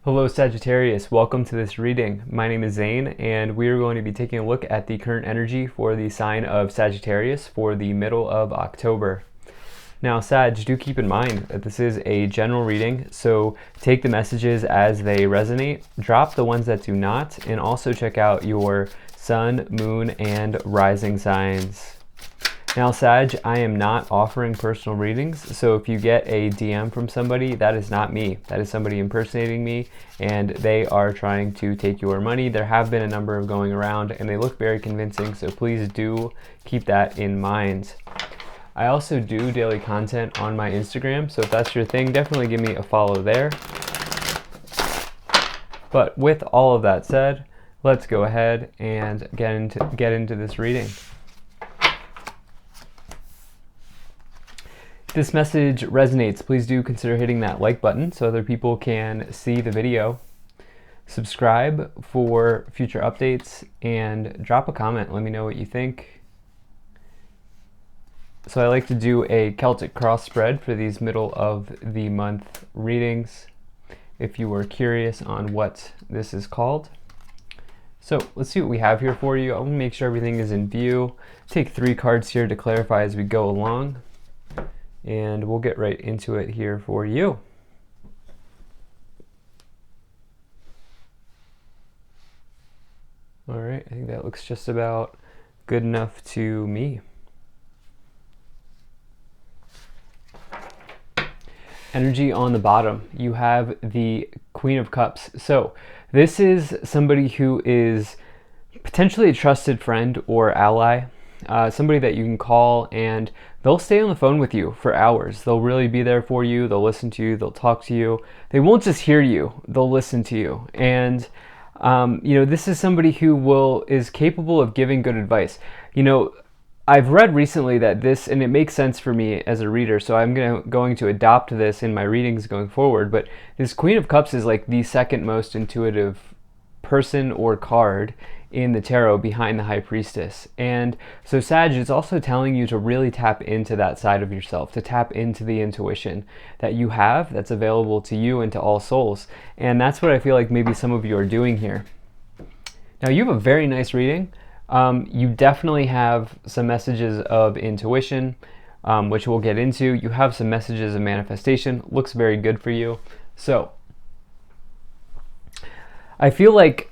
Hello Sagittarius, welcome to this reading. My name is Zane and we are going to be taking a look at the current energy for the sign of Sagittarius for the middle of October. Now Sag, do keep in mind that this is a general reading, so take the messages as they resonate, drop the ones that do not, and also check out your sun, moon, and rising signs. Now Sag, I am not offering personal readings, so if you get a DM from somebody, that is not me. That is somebody impersonating me, and they are trying to take your money. There have been a number of going around, and they look very convincing, so please do keep that in mind. I also do daily content on my Instagram, so if that's your thing, definitely give me a follow there. But with all of that said, let's go ahead and get into this reading. If this message resonates, please do consider hitting that like button so other people can see the video. Subscribe for future updates and drop a comment. Let me know what you think. So I like to do a Celtic cross spread for these middle of the month readings, if you were curious on what this is called. So let's see what we have here for you. I'm gonna make sure everything is in view. Take 3 cards here to clarify as we go along, and we'll get right into it here for you. All right, I think that looks just about good enough to me. Energy on the bottom, you have the Queen of Cups. So this is somebody who is potentially a trusted friend or ally, somebody that you can call and they'll stay on the phone with you for hours. They'll really be there for you. They'll listen to you. They'll talk to you. They won't just hear you. They'll listen to you. And this is somebody who is capable of giving good advice. I've read recently that this, and it makes sense for me as a reader, so I'm going to adopt this in my readings going forward, but this Queen of Cups is like the second most intuitive person or card in the tarot behind the High Priestess. And so Sag, it's also telling you to really tap into that side of yourself, to tap into the intuition that you have that's available to you and to all souls. And that's what I feel like maybe some of you are doing here. Now you have a very nice reading. You definitely have some messages of intuition, which we'll get into. You have some messages of manifestation. Looks very good for you. So I feel like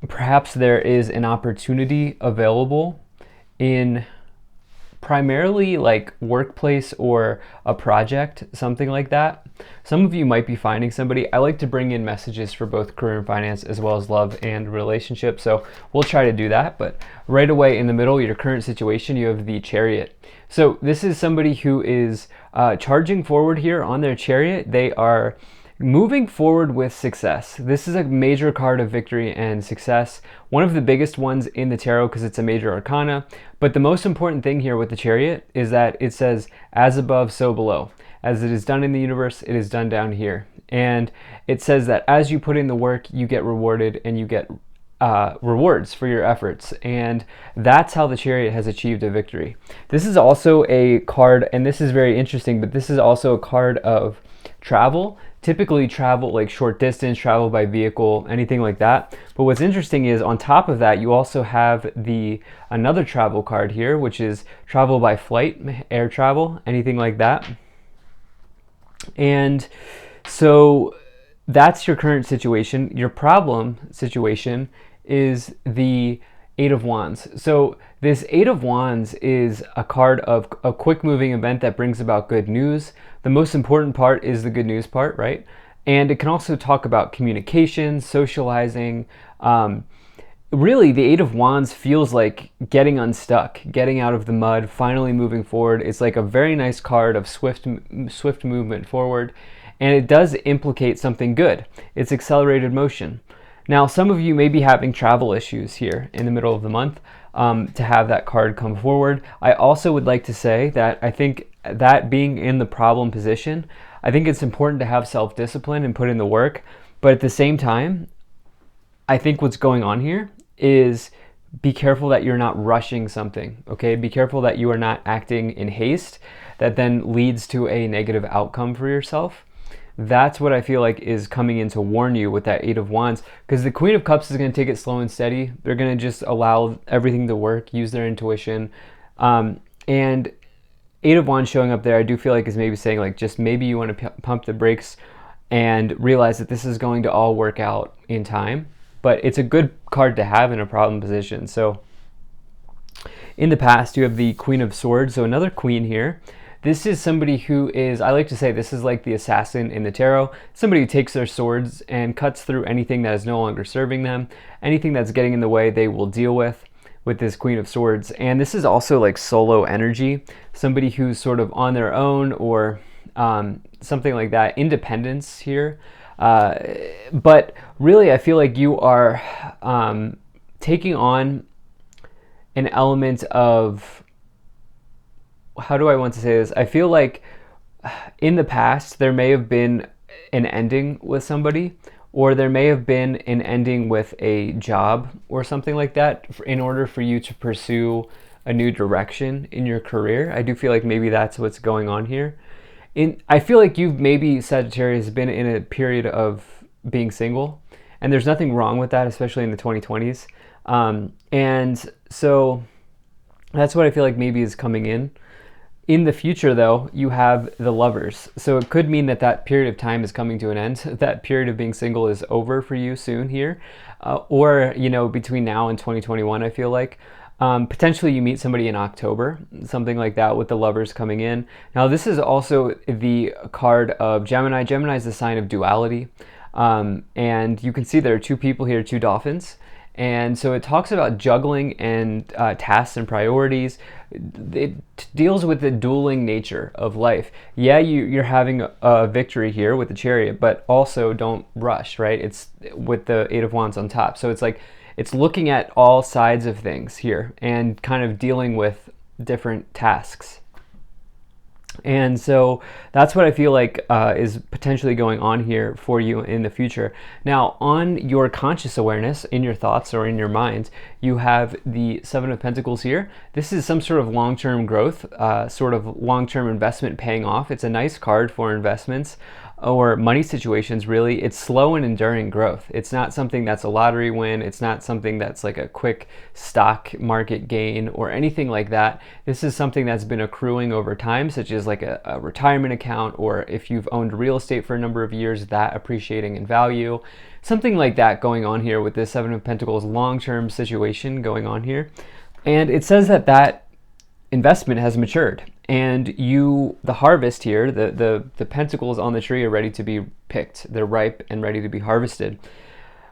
perhaps there is an opportunity available in primarily like workplace or a project, something like that. Some of you might be finding somebody. I like to bring in messages for both career and finance as well as love and relationship, so we'll try to do that. But right away in the middle, your current situation, you have the Chariot. So this is somebody who is charging forward here on their chariot. They are moving forward with success. This is a major card of victory and success. One of the biggest ones in the tarot because it's a major arcana. But the most important thing here with the Chariot is that it says, as above, so below. As it is done in the universe, it is done down here. And it says that as you put in the work, you get rewarded and you get rewards for your efforts. And that's how the Chariot has achieved a victory. This is also a card, and this is very interesting, but this is also a card of travel. Typically travel like short distance, travel by vehicle, anything like that. But what's interesting is on top of that, you also have another travel card here, which is travel by flight, air travel, anything like that. And so that's your current situation. Your problem situation is the 8 of Wands. So this 8 of Wands is a card of a quick moving event that brings about good news. The most important part is the good news part, right? And it can also talk about communication, socializing. Really, the 8 of Wands feels like getting unstuck, getting out of the mud, finally moving forward. It's like a very nice card of swift movement forward. And it does implicate something good. It's accelerated motion. Now, some of you may be having travel issues here in the middle of the month to have that card come forward. I also would like to say that I think that being in the problem position, I think it's important to have self-discipline and put in the work. But at the same time, I think what's going on here is be careful that you're not rushing something, okay? Be careful that you are not acting in haste that then leads to a negative outcome for yourself. That's what I feel like is coming in to warn you with that Eight of Wands, because the Queen of Cups is going to take it slow and steady. They're going to just allow everything to work, use their intuition. And Eight of Wands showing up there, I do feel like is maybe saying like, just maybe you want to pump the brakes and realize that this is going to all work out in time. But it's a good card to have in a problem position. So in the past, you have the Queen of Swords, so another queen here. This is somebody who is, I like to say, this is like the assassin in the tarot. Somebody who takes their swords and cuts through anything that is no longer serving them. Anything that's getting in the way, they will deal with this Queen of Swords. And this is also like solo energy. Somebody who's sort of on their own, or something like that. Independence here. But really, I feel like you are taking on an element of, how do I want to say this? I feel like in the past, there may have been an ending with somebody, or there may have been an ending with a job or something like that in order for you to pursue a new direction in your career. I do feel like maybe that's what's going on here. I feel like you've maybe, Sagittarius, been in a period of being single, and there's nothing wrong with that, especially in the 2020s. And so that's what I feel like maybe is coming in. In the future, though, you have the Lovers. So it could mean that that period of time is coming to an end. That period of being single is over for you soon here. Or, you know, between now and 2021, I feel like. Potentially you meet somebody in October, something like that, with the Lovers coming in. Now, this is also the card of Gemini. Gemini is the sign of duality. And you can see there are two people here, two dolphins. And so it talks about juggling and tasks and priorities. It deals with the dueling nature of life. Yeah, you're having a victory here with the Chariot, but also don't rush, right? It's with the Eight of Wands on top. So it's like, it's looking at all sides of things here and kind of dealing with different tasks. And so that's what I feel like is potentially going on here for you in the future. Now, on your conscious awareness, in your thoughts or in your mind, you have the Seven of Pentacles here. This is some sort of long-term growth, sort of long-term investment paying off. It's a nice card for investments or money situations, really. It's slow and enduring growth. It's not something that's a lottery win. It's not something that's like a quick stock market gain or anything like that. This is something that's been accruing over time, such as like a retirement account, or if you've owned real estate for a number of years, that appreciating in value. Something like that going on here with this Seven of Pentacles long-term situation going on here. And it says that that investment has matured, and the harvest here, the pentacles on the tree are ready to be picked. They're ripe and ready to be harvested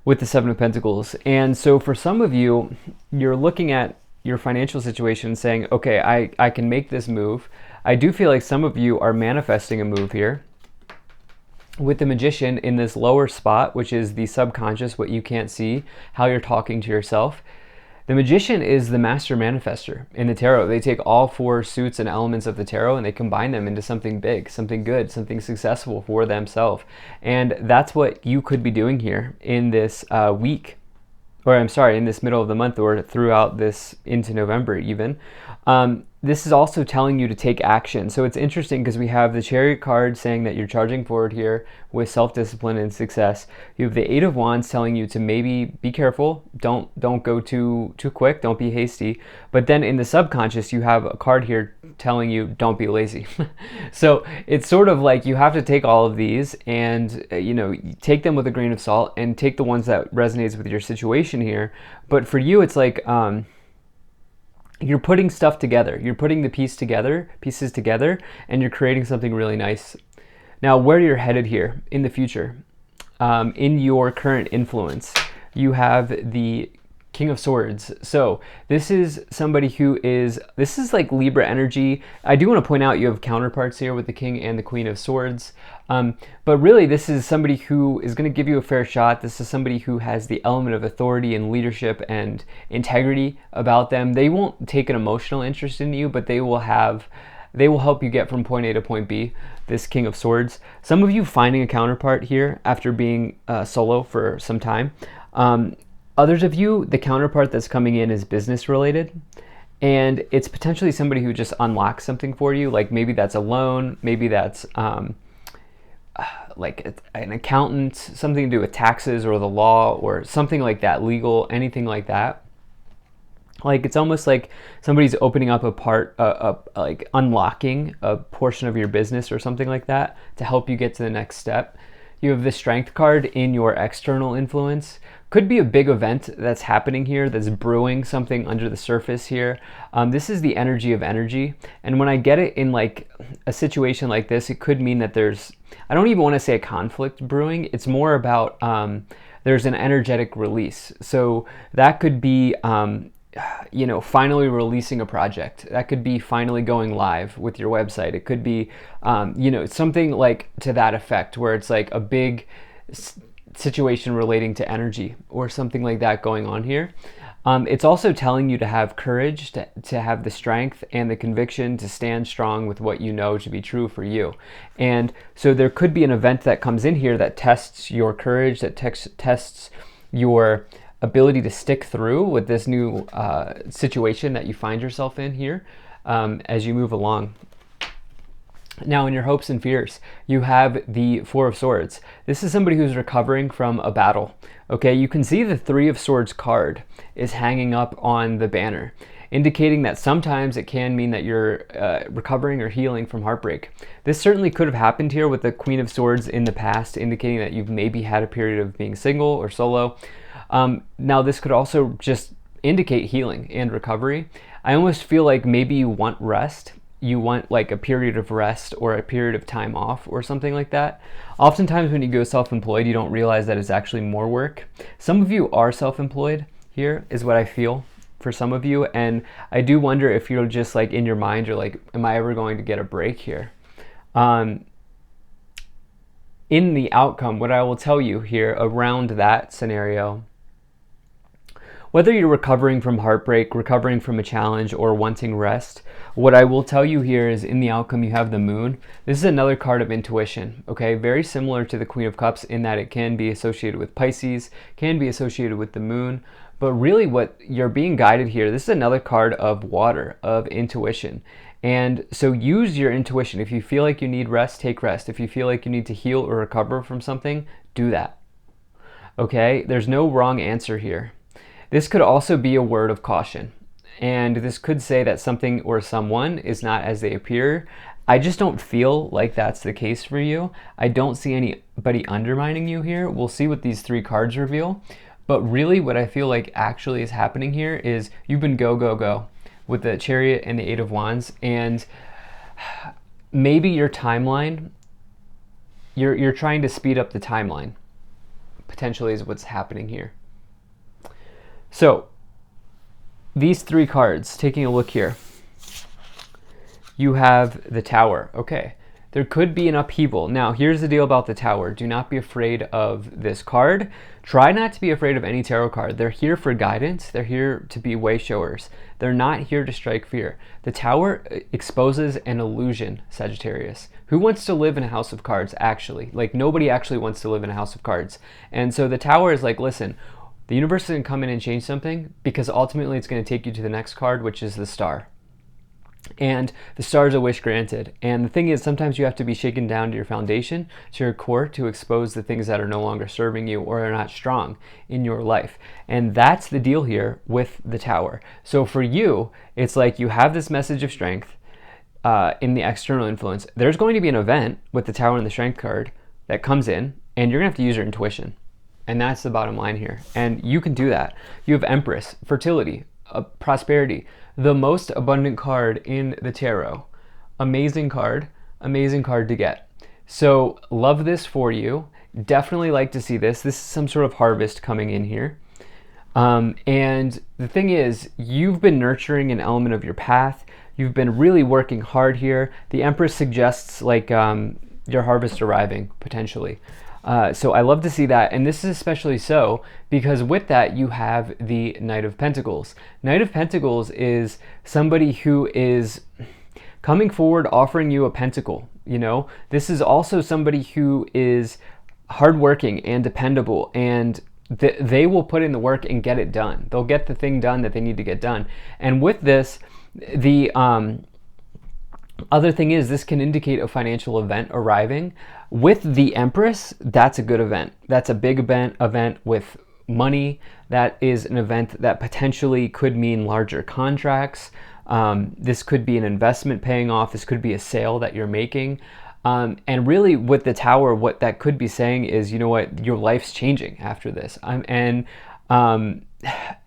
with the Seven of Pentacles. And so for some of you, you're looking at your financial situation and saying, okay, I can make this move. I do feel like some of you are manifesting a move here with the Magician in this lower spot, which is the subconscious, what you can't see, how you're talking to yourself. The Magician is the master manifester in the tarot. They take all four suits and elements of the tarot and they combine them into something big, something good, something successful for themselves. And that's what you could be doing here in this week, or I'm sorry, in this middle of the month, or throughout this into November even. This is also telling you to take action. So it's interesting because we have the Chariot card saying that you're charging forward here with self-discipline and success. You have the Eight of Wands telling you to maybe be careful. Don't go too quick. Don't be hasty. But then in the subconscious, you have a card here telling you don't be lazy. So it's sort of like you have to take all of these and take them with a grain of salt and take the ones that resonates with your situation here. But for you, it's like you're putting stuff together. You're putting the pieces together, and you're creating something really nice. Now, where you're headed here in the future, in your current influence, you have the King of Swords. So this is somebody this is like Libra energy. I do want to point out you have counterparts here with the King and the Queen of Swords. But really, this is somebody who is going to give you a fair shot. This is somebody who has the element of authority and leadership and integrity about them. They won't take an emotional interest in you, but they will help you get from point A to point B, this King of Swords. Some of you finding a counterpart here after being solo for some time. Others of you, the counterpart that's coming in is business related, and it's potentially somebody who just unlocks something for you. Like maybe that's a loan, maybe that's like an accountant, something to do with taxes or the law or something like that, legal, anything like that. Like it's almost like somebody's opening up a part, like unlocking a portion of your business or something like that to help you get to the next step. You have the Strength card in your external influence. Could be a big event that's happening here, that's brewing something under the surface here. This is the energy of energy. And when I get it in like a situation like this, it could mean that there's, I don't even want to say a conflict brewing. It's more about there's an energetic release. So that could be, finally releasing a project. That could be finally going live with your website. It could be, something like to that effect, where it's like a big situation relating to energy or something like that going on here. It's also telling you to have courage, to have the strength and the conviction to stand strong with what you know to be true for you. And so there could be an event that comes in here that tests your courage, that tests your ability to stick through with this new situation that you find yourself in here as you move along. Now, in your hopes and fears, you have the Four of Swords. This is somebody who's recovering from a battle. Okay, you can see the Three of Swords card is hanging up on the banner, indicating that sometimes it can mean that you're recovering or healing from heartbreak. This certainly could have happened here with the Queen of Swords in the past, indicating that you've maybe had a period of being single or solo. Now, this could also just indicate healing and recovery. I almost feel like maybe you want rest. You want like a period of rest or a period of time off or something like that. Oftentimes when you go self-employed, you don't realize that it's actually more work. Some of you are self-employed here, is what I feel for some of you. And I do wonder if you're just like in your mind, you're like, am I ever going to get a break here? In the outcome, what I will tell you here around that scenario, whether you're recovering from heartbreak, recovering from a challenge, or wanting rest, what I will tell you here is in the outcome you have the Moon. This is another card of intuition, okay? Very similar to the Queen of Cups in that it can be associated with Pisces, can be associated with the Moon, but really what you're being guided here, this is another card of water, of intuition. And so use your intuition. If you feel like you need rest, take rest. If you feel like you need to heal or recover from something, do that, okay? There's no wrong answer here. This could also be a word of caution, and this could say that something or someone is not as they appear. I just don't feel like that's the case for you. I don't see anybody undermining you here. We'll see what these three cards reveal, but really what I feel like actually is happening here is you've been go, go, go with the Chariot and the Eight of Wands, and maybe your timeline, you're trying to speed up the timeline, potentially is what's happening here. So, these three cards, taking a look here, you have the Tower. Okay, there could be an upheaval. Now, here's the deal about the Tower. Do not be afraid of this card. Try not to be afraid of any tarot card. They're here for guidance. They're here to be way showers. They're not here to strike fear. The Tower exposes an illusion, Sagittarius. Who wants to live in a house of cards, actually? Like, nobody actually wants to live in a house of cards. And so the Tower is like, listen, the universe is going to come in and change something because ultimately it's going to take you to the next card, which is the Star. And the Star is a wish granted. And the thing is, sometimes you have to be shaken down to your foundation, to your core, to expose the things that are no longer serving you or are not strong in your life. And that's the deal here with the Tower. So for you, it's like you have this message of strength in the external influence. There's going to be an event with the Tower and the Strength card that comes in, and you're going to have to use your intuition. And that's the bottom line here. And you can do that. You have Empress, fertility, prosperity, the most abundant card in the tarot. Amazing card to get. So love this for you. Definitely like to see this. This is some sort of harvest coming in here. And the thing is, you've been nurturing an element of your path. You've been really working hard here. The Empress suggests like your harvest arriving, potentially. So I love to see that, and this is especially so because with that you have the Knight of Pentacles. Knight of Pentacles is somebody who is coming forward offering you a pentacle, you know? This is also somebody who is hardworking and dependable, and they will put in the work and get it done. They'll get the thing done that they need to get done. And with this, the Other thing is, this can indicate a financial event arriving. With the Empress, that's a good event. That's a big event with money. That is an event that potentially could mean larger contracts. This could be an investment paying off. This could be a sale that you're making. And really, with the Tower, what that could be saying is, you know what, your life's changing after this.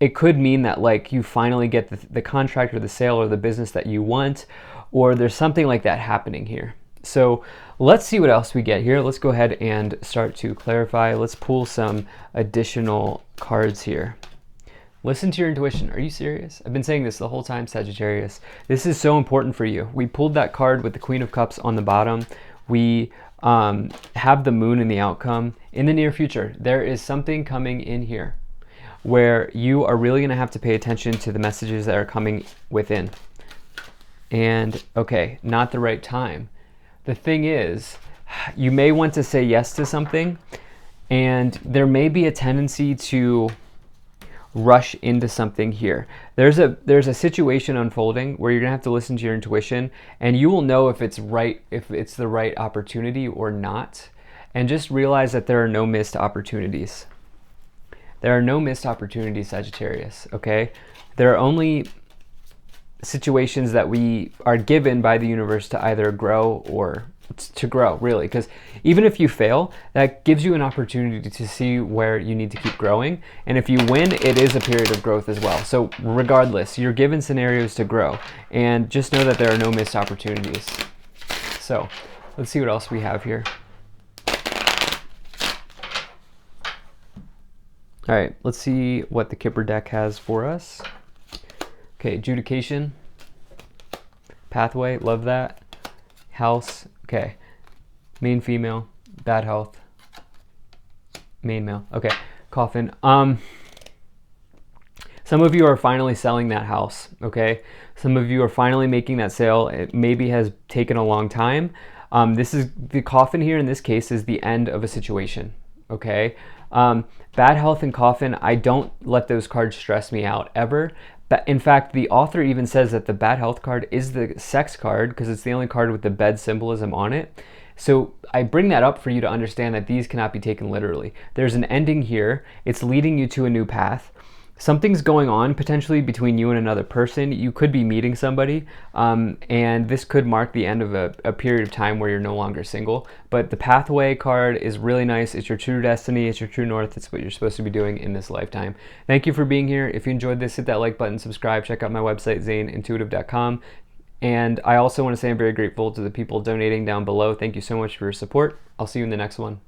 It could mean that like you finally get the contract or the sale or the business that you want, or there's something like that happening here. So let's see what else we get here. Let's go ahead and start to clarify. Let's pull some additional cards here. Listen to your intuition. Are you serious? I've been saying this the whole time, Sagittarius. This is so important for you. We pulled that card with the Queen of Cups on the bottom. We have the Moon in the outcome. In the near future, there is something coming in here where you are really going to have to pay attention to the messages that are coming within. And okay, not the right time. The thing is, you may want to say yes to something, and there may be a tendency to rush into something here. There's a situation unfolding where you're gonna have to listen to your intuition, and you will know if it's right, if it's the right opportunity or not. And just realize that there are no missed opportunities. There are no missed opportunities, Sagittarius, okay? There are only situations that we are given by the universe to either grow or to grow, really, because even if you fail, that gives you an opportunity to see where you need to keep growing. And if you win, it is a period of growth as well. So regardless, you're given scenarios to grow, and just know that there are no missed opportunities. So let's see what else we have here. All right, let's see what the Kipper deck has for us. Okay, adjudication, pathway, love that. House, okay. Main female, bad health. Main male, okay. Coffin. Some of you are finally selling that house, okay? Some of you are finally making that sale. It maybe has taken a long time. This is the coffin here in this case is the end of a situation, okay? Bad health and coffin, I don't let those cards stress me out ever. But in fact, the author even says that the bad health card is the sex card because it's the only card with the bed symbolism on it. So I bring that up for you to understand that these cannot be taken literally. There's an ending here. It's leading you to a new path. Something's going on potentially between you and another person. You could be meeting somebody, and this could mark the end of a period of time where you're no longer single. But the pathway card is really nice. It's your true destiny. It's your true north. It's what you're supposed to be doing in this lifetime. Thank you for being here. If you enjoyed this, hit that like button, subscribe, check out my website, zaneintuitive.com. And I also want to say I'm very grateful to the people donating down below. Thank you so much for your support. I'll see you in the next one.